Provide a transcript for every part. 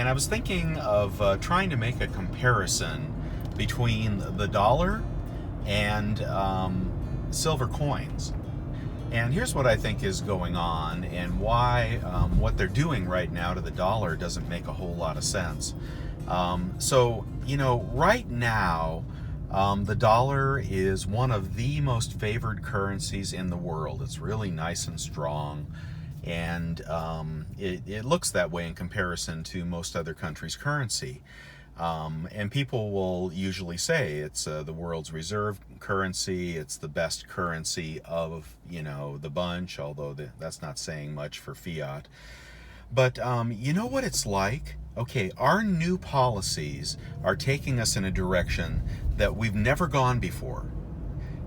and I was thinking of trying to make a comparison between the dollar and silver coins. And here's what I think is going on, and why what they're doing right now to the dollar doesn't make a whole lot of sense. So, right now, the dollar is one of the most favored currencies in the world. It's really nice and strong, and it looks that way in comparison to most other countries' currency. And people will usually say it's the world's reserve currency, it's the best currency of, the bunch, although that's not saying much for fiat. But you know what it's like? Okay, our new policies are taking us in a direction that we've never gone before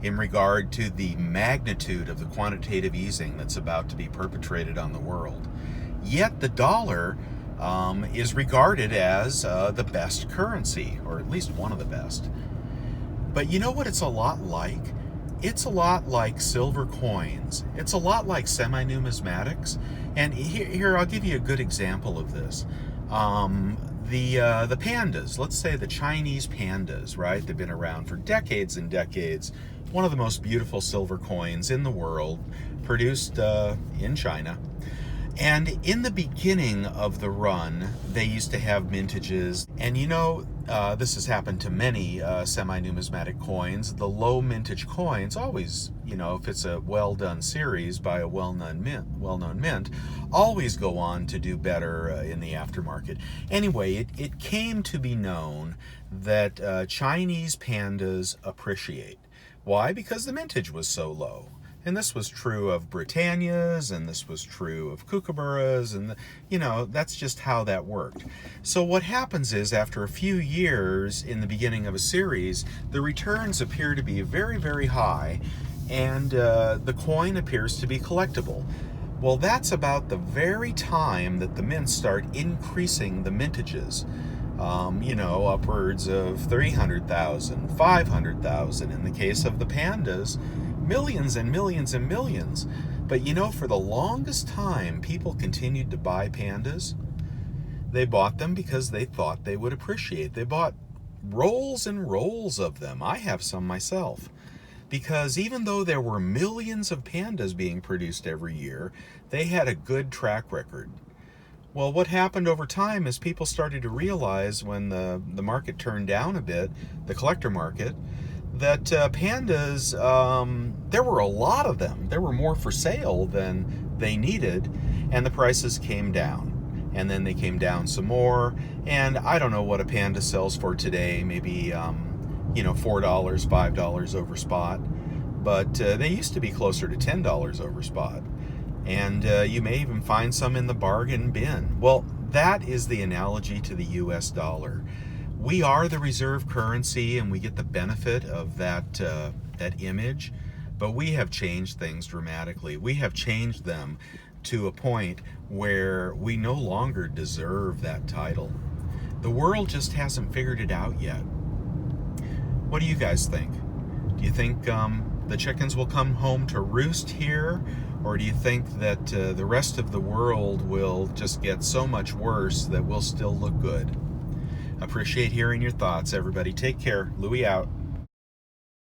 in regard to the magnitude of the quantitative easing that's about to be perpetrated on the world. Yet the dollar is regarded as the best currency, or at least one of the best. But you know what it's a lot like? It's a lot like silver coins. It's a lot like semi-numismatics. And here I'll give you a good example of this. The pandas, let's say the Chinese pandas, right? They've been around for decades and decades. One of the most beautiful silver coins in the world, produced in China. And in the beginning of the run, they used to have mintages. And this has happened to many semi-numismatic coins. The low mintage coins always, if it's a well-done series by a well-known mint, always go on to do better in the aftermarket. Anyway, it came to be known that Chinese pandas appreciate. Why? Because the mintage was so low. And this was true of Britannias, and this was true of Kookaburras, and that's just how that worked. So what happens is, after a few years in the beginning of a series, the returns appear to be very, very high, and the coin appears to be collectible. Well, that's about the very time that the mints start increasing the mintages. Upwards of 300,000, 500,000 in the case of the pandas. Millions and millions and millions. But for the longest time, people continued to buy pandas. They bought them because they thought they would appreciate. They bought rolls and rolls of them. I have some myself. Because even though there were millions of pandas being produced every year, they had a good track record. Well, what happened over time is people started to realize, when the market turned down a bit, the collector market, that pandas, there were a lot of them. There were more for sale than they needed, and the prices came down. And then they came down some more, and I don't know what a panda sells for today, maybe, $4, $5 over spot. But they used to be closer to $10 over spot. And you may even find some in the bargain bin. Well, that is the analogy to the US dollar. We are the reserve currency, and we get the benefit of that image, but we have changed things dramatically. We have changed them to a point where we no longer deserve that title. The world just hasn't figured it out yet. What do you guys think? Do you think the chickens will come home to roost here, or do you think that the rest of the world will just get so much worse that we'll still look good? Appreciate hearing your thoughts, everybody. Take care. Louie out.